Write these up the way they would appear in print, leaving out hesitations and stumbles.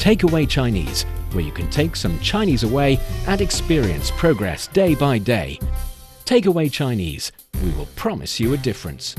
Takeaway Chinese, where you can take some Chinese away and experience progress day by day. Takeaway Chinese, we will promise you a difference.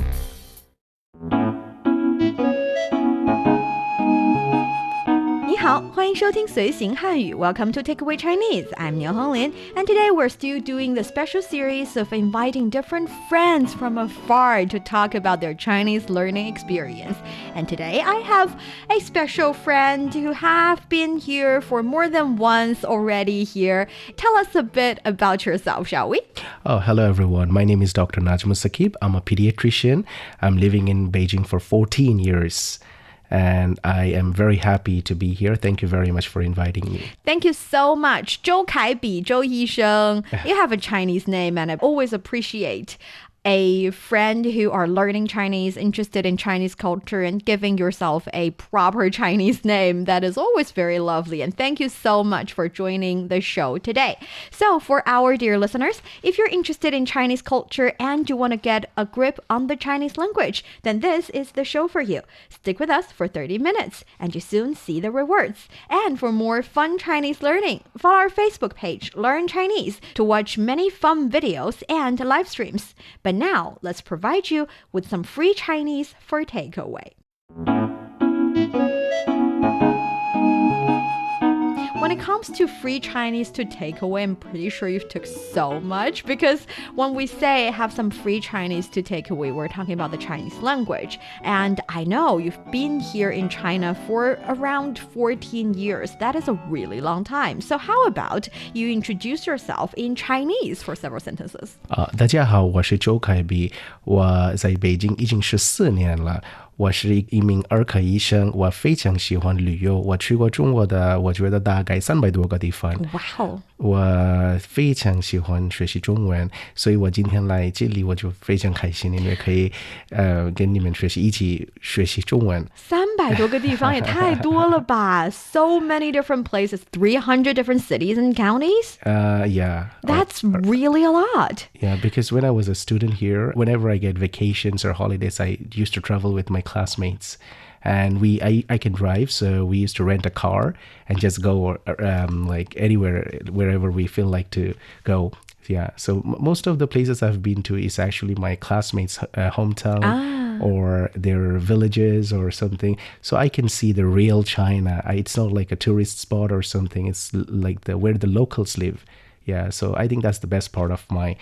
你好，欢迎收听随行汉语 Welcome to Takeaway Chinese. I'm Nian Honglin, and today we're still doing the special series of inviting different friends from afar to talk about their Chinese learning experience. And today I have a special friend who have been here for more than once already here. Tell us a bit about yourself, shall we? Oh, hello everyone. My name is Dr. Najma Saqib. I'm a pediatrician. I'm living in Beijing for 14 years.And I am very happy to be here. Thank you very much for inviting me. Thank you so much. 周凯比, 周医生. You have a Chinese name, and I always appreciate a friend who are learning Chinese, interested in Chinese culture, and giving yourself a proper Chinese name. That is always very lovely. And thank you so much for joining the show today. So for our dear listeners, if you're interested in Chinese culture and you want to get a grip on the Chinese language, then this is the show for you. Stick with us for 30 minutes and you soon see the rewards. And for more fun Chinese learning, follow our Facebook page, Learn Chinese, to watch many fun videos and live streams. But now, let's provide you with some free Chinese for takeaway. When it comes to free Chinese to take away, I'm pretty sure you took so much, because when we say have some free Chinese to take away, we're talking about the Chinese language. And I know you've been here in China for around 14 years. That is a really long time. So how about you introduce yourself in Chinese for several sentences? 大家好，我是周凯比，我在北京已经14年了。我是一名儿科医生，我非常喜欢旅游，我去过中国的，我觉得大概300多个地方。哇哦！我非常喜欢学习中文，所以我今天来这里我就非常开心，因为可以跟你们一起学习中文。300多个地方也太多了吧？So many different places, 300 different cities and counties? Yeah. That's really a lot. Yeah, because when I was a student here, whenever I get vacations or holidays, I used to travel with my classmates. And I can drive, so we used to rent a car and just go like anywhere, wherever we feel like to go. Yeah, so most of the places I've been to is actually my classmates' hometown or their villages or something. So I can see the real China. It's not like a tourist spot or something. It's like where the locals live. Yeah, so I think that's the best part of my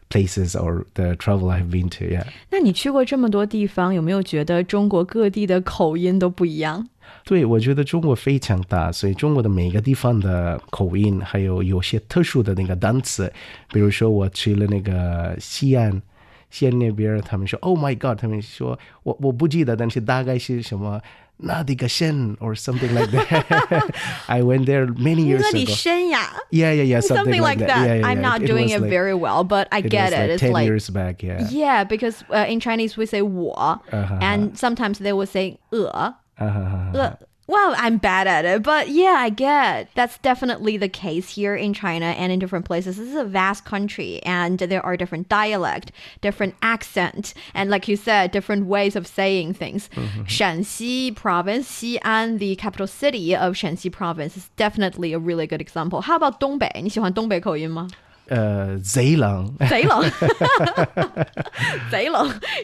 places or the travel I've been to, yeah. 那你去过这么多地方，有没有觉得中国各地的口音都不一样？对，我觉得中国非常大，所以中国的每个地方的口音，还有些特殊的那个单词，比如说我去了那个西安那边，他们说 Oh my God， 他们说我不记得，但是大概是什么那的个县 or something like that. I went there many years ago. 那里深呀 Yeah, something like that. Yeah. I'm not doing it very well, but I get it. It's 10 years back, yeah. Yeah, because in Chinese we say 我 and sometimes they will say Well, I'm bad at it, but yeah, I get. That's definitely the case here in China and in different places. This is a vast country, and there are different dialect, different accent, and like you said, different ways of saying things. Shanxi province, Xi'an, the capital city of Shanxi province, is definitely a really good example. How about 东北？你喜欢东北口音吗？贼狼贼狼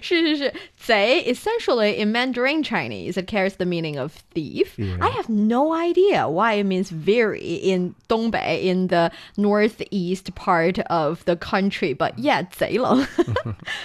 是贼 essentially in Mandarin Chinese it carries the meaning of thief. Yeah. I have no idea why it means very in Dongbei, in the northeast part of the country, but yeah, 贼狼.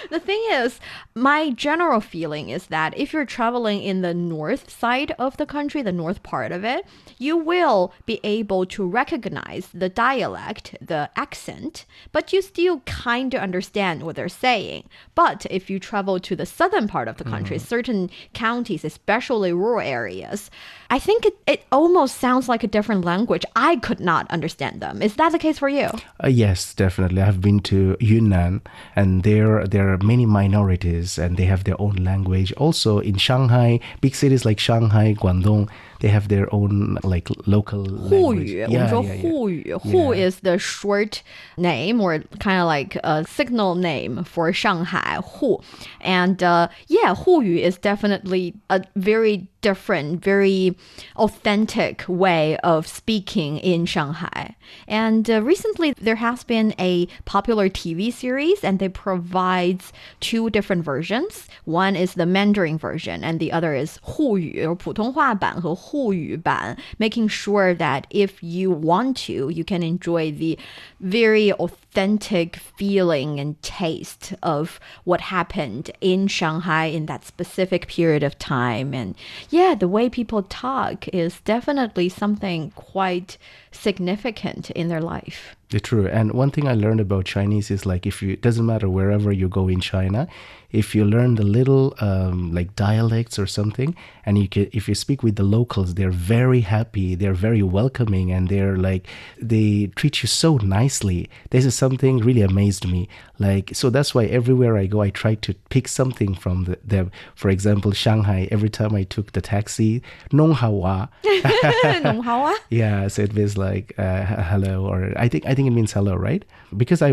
The thing is, my general feeling is that if you're traveling in the north side of the country, the north part of it, you will be able to recognize the dialect, the accent, but you still kind of understand what they're saying. But if you travel to the southern part of the country, certain counties, especially rural areas, I think it almost sounds like a different language. I could not understand them. Is that the case for you? Yes, definitely. I've been to Yunnan, and there are many minorities, and they have their own language. Also in Shanghai, big cities like Shanghai, Guangdong, they have their own like local language. 沪语, 我们说沪语. Hu is the short name or kind of like a signal name for Shanghai, Hu. And 沪语 is definitely a very different, very authentic way of speaking in Shanghai. And recently, there has been a popular TV series, and they provide two different versions. One is the Mandarin version, and the other is 沪语 or 普通话版和沪语版, making sure that if you want to, you can enjoy the very authentic feeling and taste of what happened in Shanghai in that specific period of time. And yeah, the way people talk is definitely something quite significant in their life. True. And one thing I learned about Chinese is like it doesn't matter wherever you go in China, if you learn the little like dialects or something, and if you speak with the locals, they're very happy, they're very welcoming, and they treat you so nicely. This is something really amazed me. So that's why everywhere I go, I try to pick something from them. For example, Shanghai, every time I took the taxi, 弄好啊. 弄好啊? Yeah, so it means like hello, or I think it means hello, right? Because I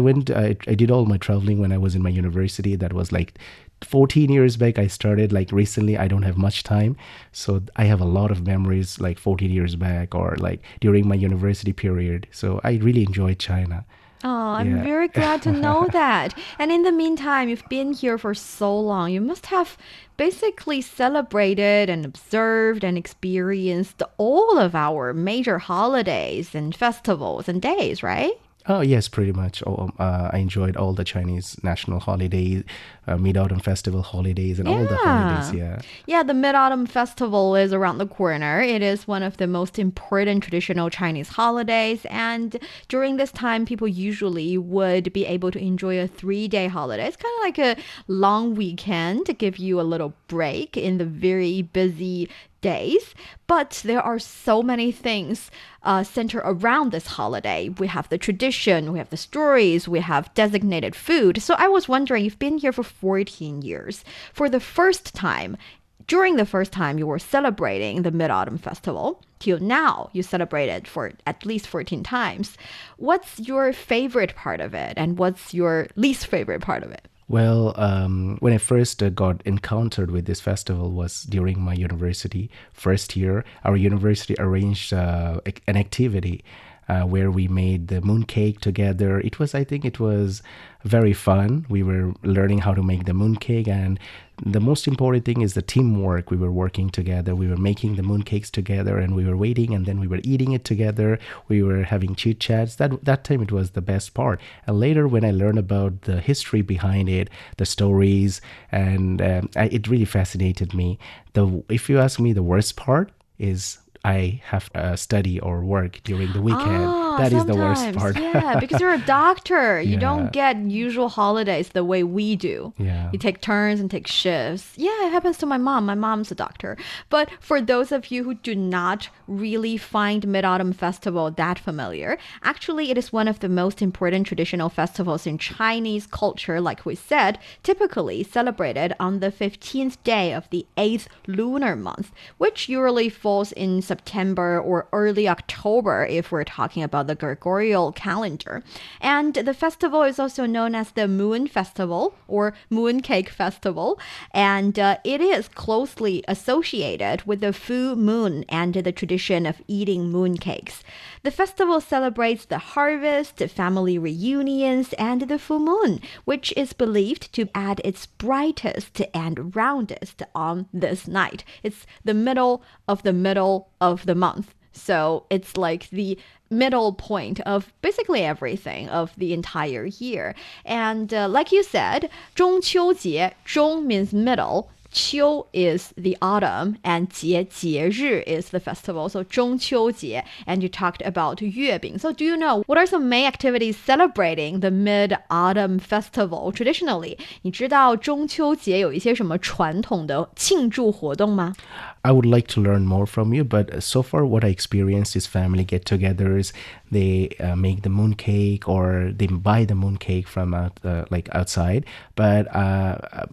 did all my traveling when I was in my university. That was like 14 years back. I started like recently. I don't have much time, so I have a lot of memories like 14 years back or like during my university period. So I really enjoyed China. Oh, I'm very glad to know that. And in the meantime, you've been here for so long. You must have basically celebrated and observed and experienced all of our major holidays and festivals and days, right? Oh, yes, pretty much. I enjoyed all the Chinese national holidays, Mid-Autumn Festival holidays, and all the holidays, yeah. Yeah, the Mid-Autumn Festival is around the corner. It is one of the most important traditional Chinese holidays. And during this time, people usually would be able to enjoy a 3-day holiday. It's kind of like a long weekend to give you a little break in the very busy days, but there are so many things centered around this holiday. We have the tradition, we have the stories, we have designated food. So I was wondering, you've been here for 14 years. During the first time you were celebrating the Mid-Autumn Festival, till now you celebrated for at least 14 times. What's your favorite part of it, and what's your least favorite part of it? Well, when I first got encountered with this festival was during my university first year. Our university arranged an activity where we made the mooncake together. I think it was very fun. We were learning how to make the mooncake, and the most important thing is the teamwork. We were working together. We were making the mooncakes together, and we were waiting, and then we were eating it together. We were having chit chats. That time it was the best part. And later, when I learned about the history behind it, the stories, and it really fascinated me. If you ask me, the worst part is I have to study or work during the weekend. That is the worst part. Yeah, because you're a doctor. You Yeah. don't get usual holidays the way we do. Yeah. You take turns and take shifts. Yeah, it happens to my mom. My mom's a doctor. But for those of you who do not really find Mid-Autumn Festival that familiar, actually it is one of the most important traditional festivals in Chinese culture, like we said, typically celebrated on the 15th day of the 8th lunar month, which usually falls in September or early October if we're talking about the Gregorian calendar. And the festival is also known as the Moon Festival or Mooncake Festival, and it is closely associated with the full moon and the tradition of eating mooncakes. The festival celebrates the harvest, family reunions, and the full moon, which is believed to add its brightest and roundest on this night. It's the middle of the month. So it's like the middle point of basically everything of the entire year. And like you said, 中秋节, 中 means middle, 秋 is the autumn, and 节日 is the festival. So 中秋节, and you talked about 月饼. So do you know what are some main activities celebrating the Mid-Autumn Festival traditionally? 你知道中秋节有一些什么传统的庆祝活动吗？ I would like to learn more from you, but so far what I experienced is family get-togethers. They make the mooncake, or they buy the mooncake from outside. But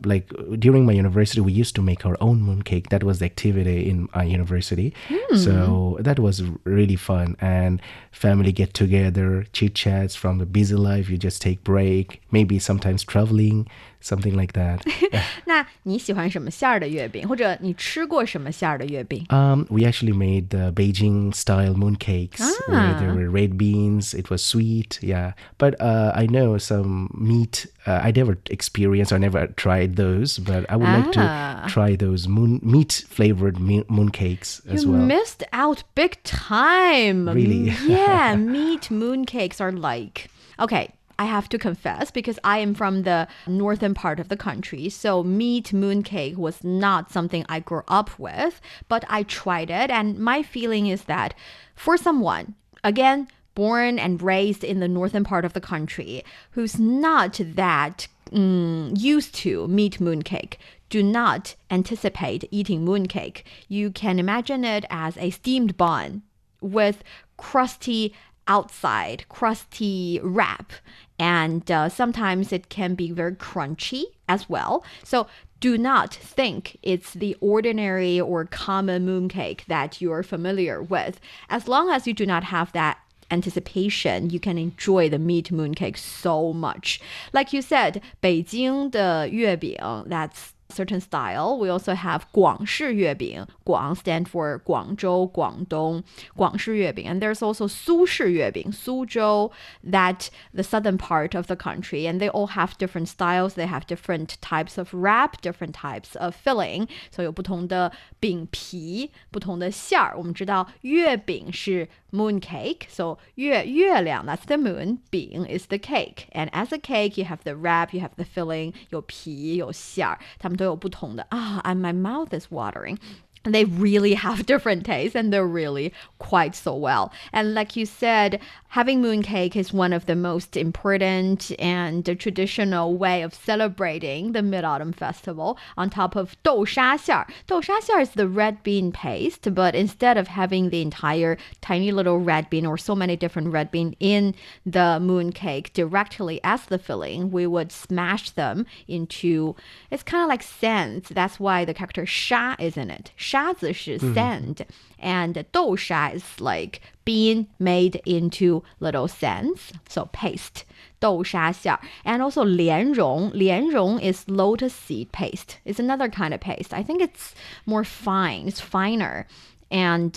like during my university, we used to make our own mooncake. That was the activity in my university. So that was really fun. And family get-together, chit-chats from the busy life. You just take break, maybe sometimes traveling. something like that. 那你喜欢什么馅儿的月饼，或者你吃过什么馅儿的月饼？ We actually made the Beijing style mooncakes where there were red beans. It was sweet, yeah. But I know some meat. I never experienced or never tried those, but I would like to try those meat flavored mooncakes as You well. missed out big time. Really? Yeah, meat mooncakes are like... Okay, I have to confess because I am from the northern part of the country. So meat mooncake was not something I grew up with, but I tried it. And my feeling is that for someone, again, born and raised in the northern part of the country, who's not that used to meat mooncake, do not anticipate eating mooncake. You can imagine it as a steamed bun with crusty outside, crusty wrap. And sometimes it can be very crunchy as well. So do not think it's the ordinary or common mooncake that you're familiar with. As long as you do not have that anticipation, you can enjoy the meat mooncake so much. Like you said, 北京的月饼, that's certain style. We also have 广式月饼. 广 stand for 广州, 广东, 广式月饼. And there's also 苏式月饼, 苏州, that the southern part of the country. And they all have different styles. They have different types of wrap, different types of filling. So 有不同的饼皮, 不同的馅儿. 我们知道月饼是 mooncake. So 月亮, that's the moon. 饼 is the cake. And as a cake, you have the wrap, you have the filling, 有皮,有馅儿. 它们都有不同的. And my mouth is watering. They really have different tastes and they're really quite so well. And like you said, having mooncake is one of the most important and traditional way of celebrating the Mid-Autumn Festival on top of 豆沙馅儿. 豆沙馅儿 is the red bean paste, but instead of having the entire tiny little red bean or so many different red bean in the mooncake directly as the filling, we would smash them into, it's kind of like sands. That's why the character 沙 is in it. 沙子是 sand, and 豆沙 is like bean made into little sands, so paste. 豆沙馅儿. And also 莲蓉. 莲蓉 is lotus seed paste. It's another kind of paste. I think it's more fine. It's finer. And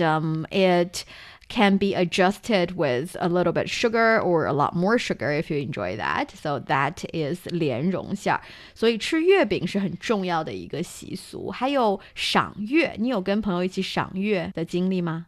it can be adjusted with a little bit sugar or a lot more sugar if you enjoy that. So that is 莲蓉馅儿. 所以吃月饼是很重要的一个习俗。还有赏月，你有跟朋友一起赏月的经历吗？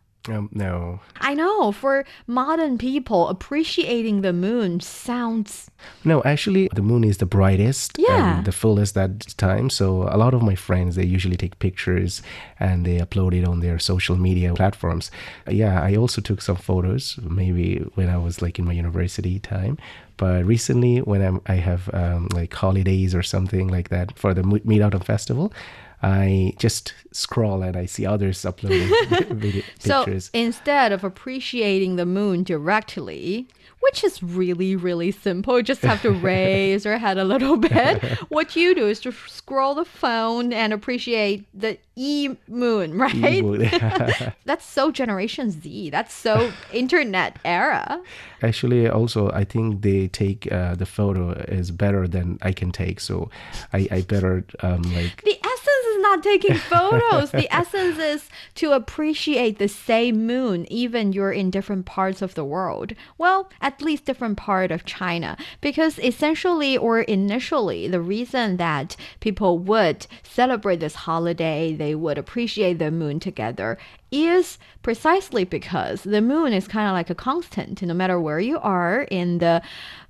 No. I know, for modern people, appreciating the moon sounds... No, actually, the moon is the brightest Yeah. and the fullest that time. So a lot of my friends, they usually take pictures and they upload it on their social media platforms. Yeah, I also took some photos, maybe when I was like in my university time. But recently, when I have like holidays or something like that for the Mid-Autumn Festival, I just scroll and I see others uploading pictures. So instead of appreciating the moon directly, which is really, really simple, you just have to raise your head a little bit. What you do is to scroll the phone and appreciate the moon, right? E-moon. That's so Generation Z. That's so internet era. Actually, also, I think they take the photo is better than I can take. So I better like... The essence is not taking photos. The essence is to appreciate the same moon, even you're in different parts of the world. Well, at least different part of China. Because essentially or initially, the reason that people would celebrate this holiday, they would appreciate the moon together, is precisely because the moon is kind of like a constant. No matter where you are in the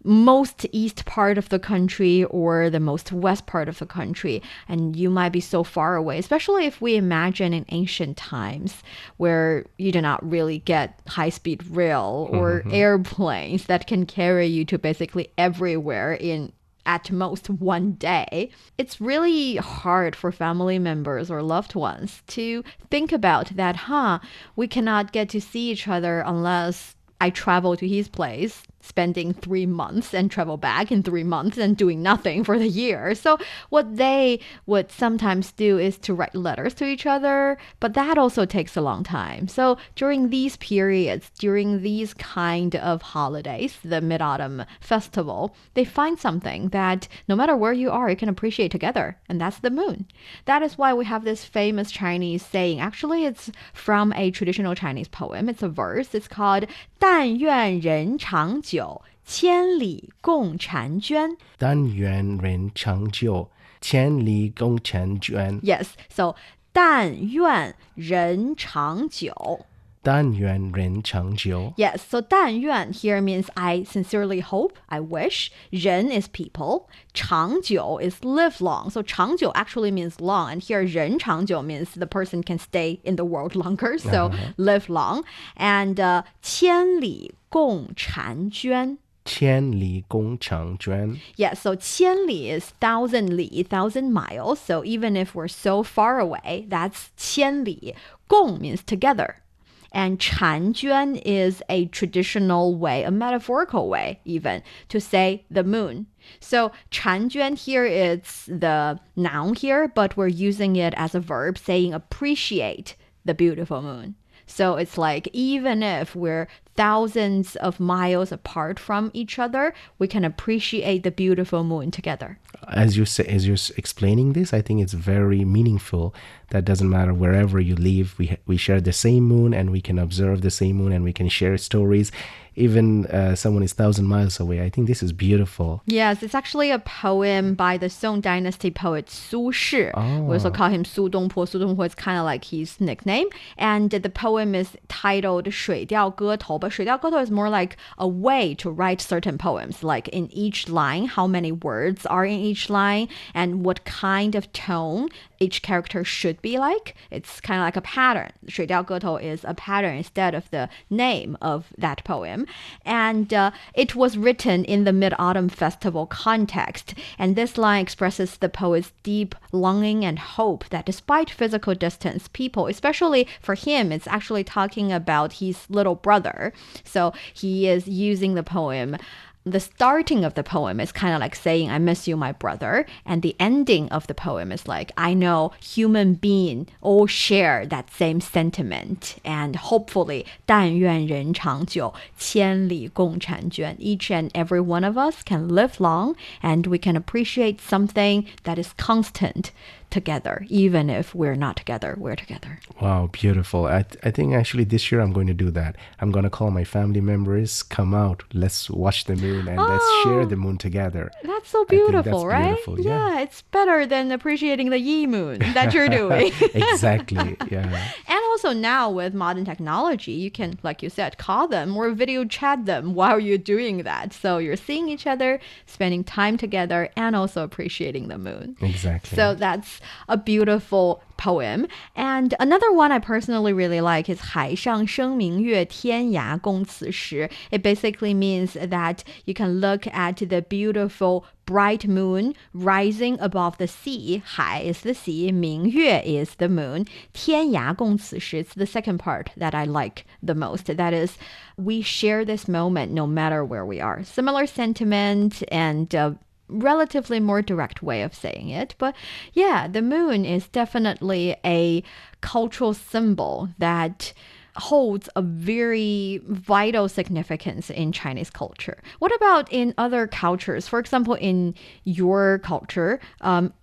most east part of the country or the most west part of the country, and you might be so far away, especially if we imagine in ancient times where you do not really get high-speed rail or airplanes that can carry you to basically everywhere in at most one day. It's really hard for family members or loved ones to think about that, we cannot get to see each other unless I travel to his place spending 3 months and travel back in 3 months and doing nothing for the year. So what they would sometimes do is to write letters to each other, but that also takes a long time. So during these periods, during these kind of holidays, the Mid-Autumn Festival, they find something that no matter where you are, you can appreciate together, and that's the moon. That is why we have this famous Chinese saying. Actually, it's from a traditional Chinese poem. It's a verse. It's called 但愿人长久，千里共婵娟。但愿人长久，千里共婵娟。 Yes, so 但愿人长久。但愿人长久. Yes, so 但愿 here means I sincerely hope, I wish. 人 is people. 长久 is live long. So 长久 actually means long. And here 人长久 means the person can stay in the world longer. So live long. And 千里共婵娟. 千里共婵娟. Yeah, so 千里 is 1,000 li, 1,000 miles. So even if we're so far away, that's 千里. 共 means together. And 婵娟 is a traditional way, a metaphorical way even, to say the moon. So 婵娟 here is the noun here, but we're using it as a verb, saying appreciate the beautiful moon. So it's like even if we're thousands of miles apart from each other, we can appreciate the beautiful moon together. As you're explaining this, I think it's very meaningful. That doesn't matter wherever you live. We share the same moon, and we can observe the same moon, and we can share stories. Even someone is 1,000 miles away. I think this is beautiful. Yes, it's actually a poem by the Song Dynasty poet Su Shi. We also call him Su Dongpo. Su Dongpo is kind of like his nickname. And the poem is titled 水调歌头. But 水调歌头 is more like a way to write certain poems. Like in each line, how many words are in each line, and what kind of tone each character should be like. It's kind of like a pattern. 水调歌头 is a pattern instead of the name of that poem. And it was written in the Mid-Autumn Festival context. And this line expresses the poet's deep longing and hope that despite physical distance, people, especially for him, it's actually talking about his little brother. So he is using the poem. The starting of the poem is kind of like saying, I miss you, my brother. And the ending of the poem is like, I know human beings all share that same sentiment. And hopefully, 但愿人长久，千里共婵娟. Each and every one of us can live long, and we can appreciate something that is constant together. Even if we're not together, we're together. Wow, beautiful. I think actually this year I'm going to do that. I'm going to call my family members, come out, let's watch the moon, and let's share the moon together. That's so beautiful, that's right? Beautiful, yeah, it's better than appreciating the Yi moon that you're doing. Exactly, yeah. And also now with modern technology, you can, like you said, call them or video chat them while you're doing that. So you're seeing each other, spending time together, and also appreciating the moon. Exactly. So that's a beautiful poem. And another one I personally really like is 海上生明月，天涯共此时. It basically means that you can look at the beautiful bright moon rising above the sea. 海 is the sea, 明月 is the moon. 天涯共此时. It's the second part that I like the most. That is, we share this moment no matter where we are. Similar sentiment and relatively more direct way of saying it. But yeah, the moon is definitely a cultural symbol that holds a very vital significance in Chinese culture. What about in other cultures? For example, in your culture,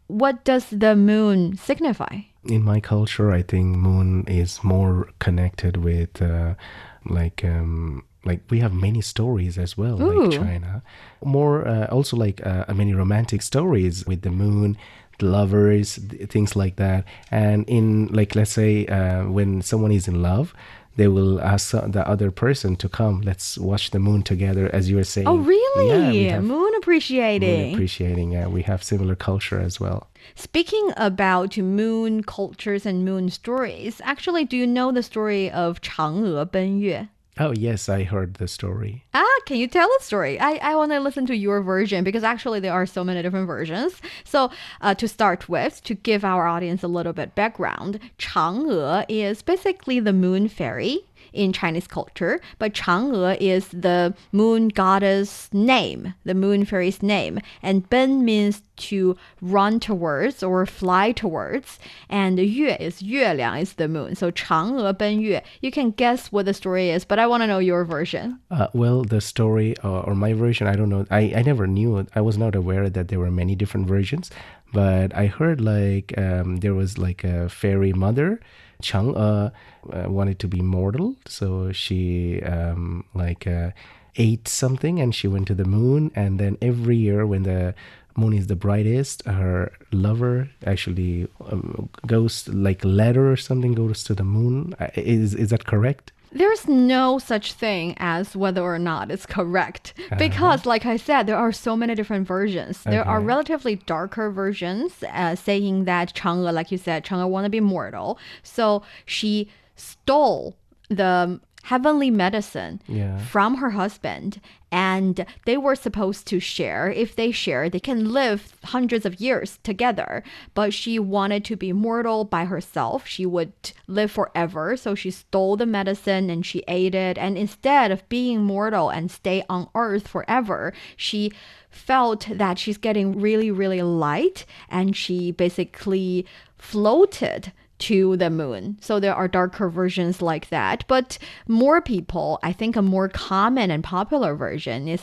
what does the moon signify? In my culture, I think moon is more connected with like we have many stories as well, like China. More also like many romantic stories with the moon, the lovers, things like that. And in like, let's say when someone is in love, they will ask the other person to come. Let's watch the moon together, as you were saying. Oh, really? Yeah, moon appreciating. Moon appreciating. Yeah, we have similar culture as well. Speaking about moon cultures and moon stories, actually, do you know the story of 嫦娥奔月? Oh, yes, I heard the story. Can you tell the story? I want to listen to your version because actually there are so many different versions. So to start with, to give our audience a little bit background, 嫦娥 is basically the moon fairy. in Chinese culture, but Chang'e is the moon goddess name, the moon fairy's name. And Ben means to run towards or fly towards. And 月 is 月亮 is the moon. So 嫦娥奔月. You can guess what the story is, but I want to know your version. Well, the story or my version, I don't know. I never knew it. I was not aware that there were many different versions. But I heard like there was like a fairy mother, Chang'e, wanted to be mortal. So she ate something and she went to the moon. And then every year when the moon is the brightest, her lover actually goes like a letter or something goes to the moon. Is that correct? There's no such thing as whether or not it's correct because, like I said, there are so many different versions. There are relatively darker versions saying that Chang'e, like you said, Chang'e want to be mortal. So she stole the heavenly medicine from her husband, and they were supposed to share. If they share, they can live hundreds of years together. But she wanted to be mortal by herself. She would live forever. So she stole the medicine and she ate it. And instead of being mortal and stay on earth forever, she felt that she's getting really, really light, and she basically floated to the moon. So there are darker versions like that. But more people, I think a more common and popular version is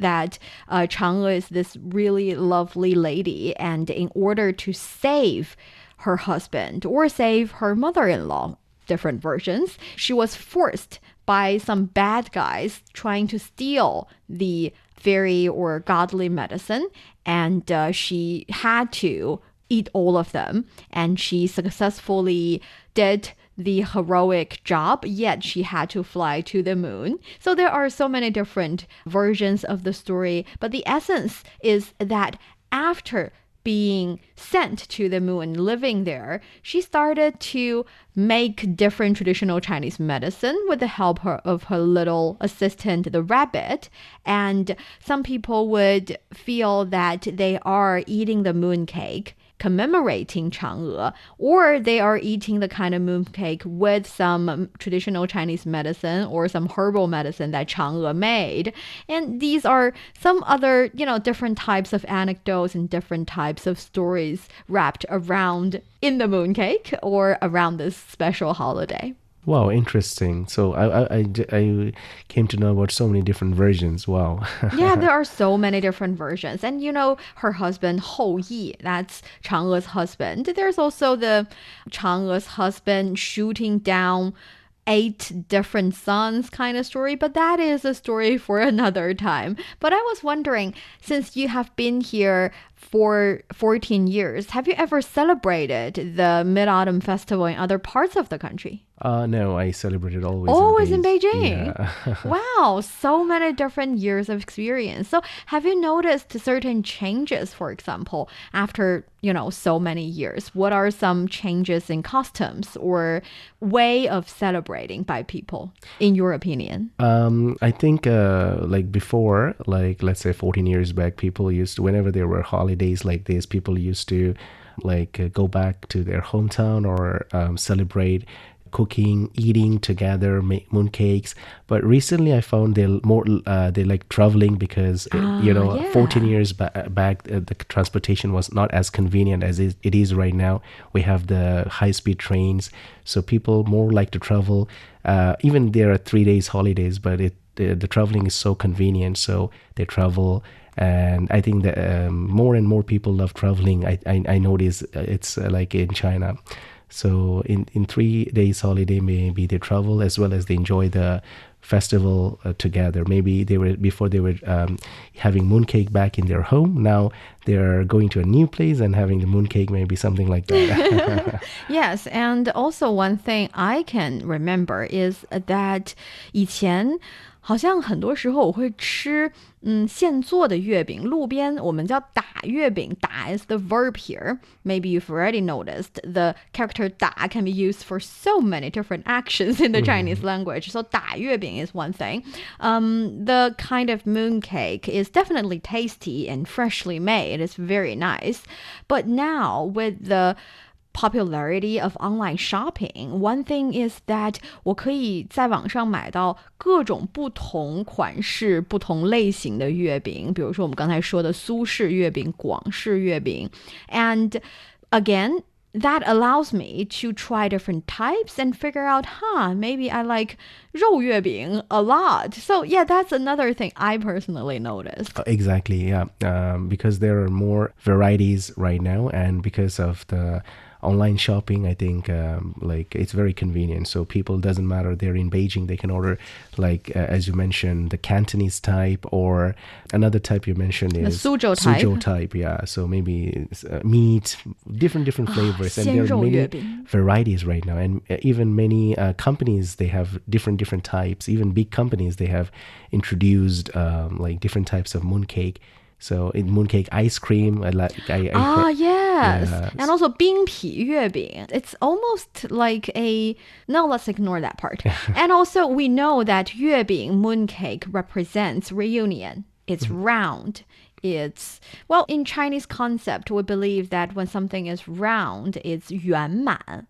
that Chang'e is this really lovely lady, and in order to save her husband or save her mother-in-law, different versions, she was forced by some bad guys trying to steal the fairy or godly medicine, and she had to eat all of them, and she successfully did the heroic job, yet she had to fly to the moon. So there are so many different versions of the story, but the essence is that after being sent to the moon, living there, she started to make different traditional Chinese medicine with the help of her little assistant, the rabbit. And some people would feel that they are eating the mooncake commemorating Chang'e, or they are eating the kind of mooncake with some traditional Chinese medicine or some herbal medicine that Chang'e made. And these are some other, different types of anecdotes and different types of stories wrapped around in the mooncake or around this special holiday. Wow, interesting. So I came to know about so many different versions. Wow. Yeah, there are so many different versions. And her husband, Hou Yi, that's Chang'e's husband. There's also the Chang'e's husband shooting down 8 different sons kind of story, but that is a story for another time. But I was wondering, since you have been here for 14 years, have you ever celebrated the Mid-Autumn Festival in other parts of the country? No, I celebrated always in Beijing. Yeah. Wow, so many different years of experience. So have you noticed certain changes, for example, after, so many years? What are some changes in customs or way of celebrating by people, in your opinion? I think like before, like let's say 14 years back, people used to, whenever there were holidays like this, people used to go back to their hometown or celebrate cooking, eating together, make mooncakes. But recently I found they like traveling because 14 years back the transportation was not as convenient as it is right now. We have the high-speed trains, so people more like to travel. Even there are 3 days holidays, but the traveling is so convenient, so they travel. And I think that more and more people love traveling. I notice it's like in China. So in 3 days holiday, maybe they travel as well as they enjoy the festival together. Maybe they were having mooncake back in their home. Now they're going to a new place and having the mooncake, maybe something like that. Yes, and also one thing I can remember is that 以前好像很多时候我会吃现做的月饼，路边我们叫打月饼，打 is the verb here. Maybe you've already noticed the character 打 can be used for so many different actions in the Chinese language. So 打月饼 is one thing. The kind of mooncake is definitely tasty and freshly made. It's very nice. But now with the popularity of online shopping, one thing is that 我可以在网上买到各种不同款式、不同类型的月饼，比如说我们刚才说的苏式月饼、广式月饼 ，and again, that allows me to try different types and figure out, maybe I like 肉月饼 a lot. So yeah, that's another thing I personally noticed. Exactly, yeah. Because there are more varieties right now, and because of the online shopping, I think like it's very convenient. So people, doesn't matter they're in Beijing, they can order like as you mentioned, the Cantonese type, or another type you mentioned is the Suzhou type. Yeah, so maybe it's, meat, different flavors, and there are many varieties right now, and even many companies, they have different types. Even big companies, they have introduced like different types of mooncake. So in mooncake ice cream, yes. And also 冰皮月饼. It's almost like no, let's ignore that part. And also we know that 月饼 mooncake represents reunion. It's round. It's, well, in Chinese concept, we believe that when something is round, it's 圆满.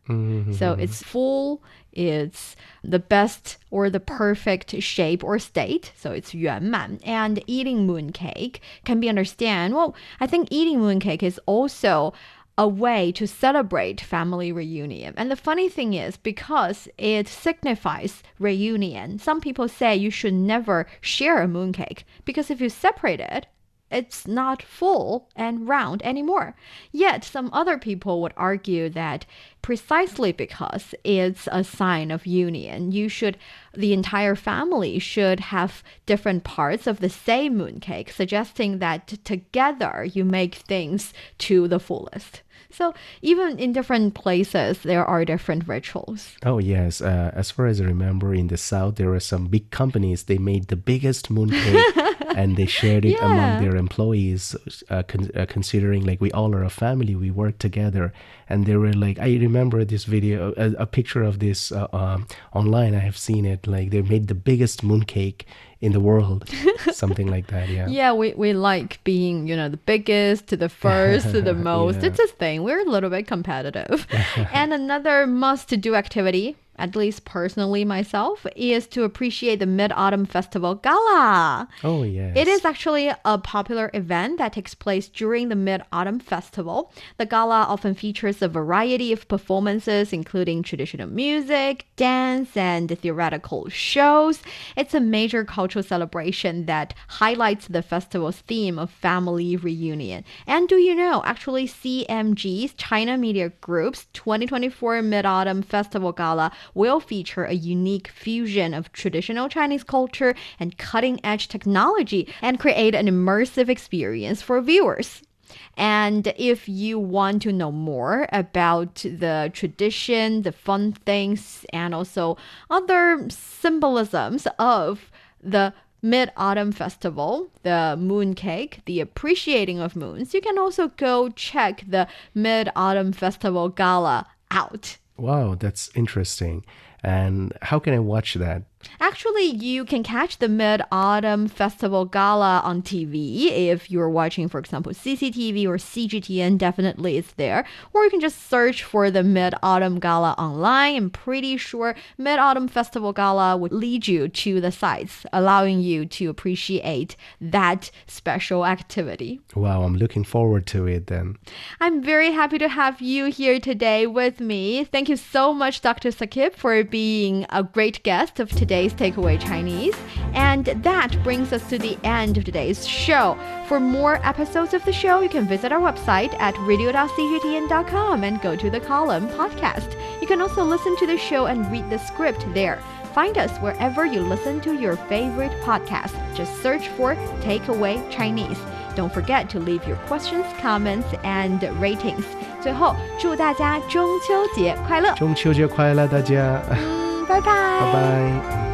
So it's full, it's the best or the perfect shape or state. So it's 圆满. And eating mooncake can be understand. Well, I think eating mooncake is also a way to celebrate family reunion. And the funny thing is, because it signifies reunion, some people say you should never share a mooncake, because if you separate it, it's not full and round anymore. Yet some other people would argue that precisely because it's a sign of union, the entire family should have different parts of the same mooncake, suggesting that together you make things to the fullest. So even in different places, there are different rituals. Oh, yes. As far as I remember, in the South, there are some big companies. They made the biggest mooncake and they shared it among their employees, considering like we all are a family. We work together. And they were like, I remember this video, a picture of this online. I have seen it. Like they made the biggest mooncake in the world, something like that. Yeah, we like being, the biggest to the first to the most. It's a thing. We're a little bit competitive. And another must-do activity, at least personally myself, is to appreciate the Mid-Autumn Festival Gala. Oh, yes. It is actually a popular event that takes place during the Mid-Autumn Festival. The gala often features a variety of performances, including traditional music, dance, and theatrical shows. It's a major cultural celebration that highlights the festival's theme of family reunion. And do you know, actually CMG's China Media Group's 2024 Mid-Autumn Festival Gala will feature a unique fusion of traditional Chinese culture and cutting-edge technology and create an immersive experience for viewers. And if you want to know more about the tradition, the fun things, and also other symbolisms of the Mid-Autumn Festival, the mooncake, the appreciating of moons, you can also go check the Mid-Autumn Festival Gala out. Wow, that's interesting. And how can I watch that? Actually, you can catch the Mid-Autumn Festival Gala on TV. If you're watching, for example, CCTV or CGTN, definitely it's there. Or you can just search for the Mid-Autumn Gala online. I'm pretty sure Mid-Autumn Festival Gala would lead you to the sites, allowing you to appreciate that special activity. Wow, I'm looking forward to it then. I'm very happy to have you here today with me. Thank you so much, Dr. Sakib, for being a great guest of today's Takeaway Chinese. And that brings us to the end of today's show. For more episodes of the show, you can visit our website at radio.cgtn.com and go to the column podcast. You can also listen to the show and read the script there. Find us wherever you listen to your favorite podcast. Just search for Takeaway Chinese. Don't forget to leave your questions, comments, and ratings. 最后，祝大家中秋节快乐！中秋节快乐，大家！拜拜！拜拜！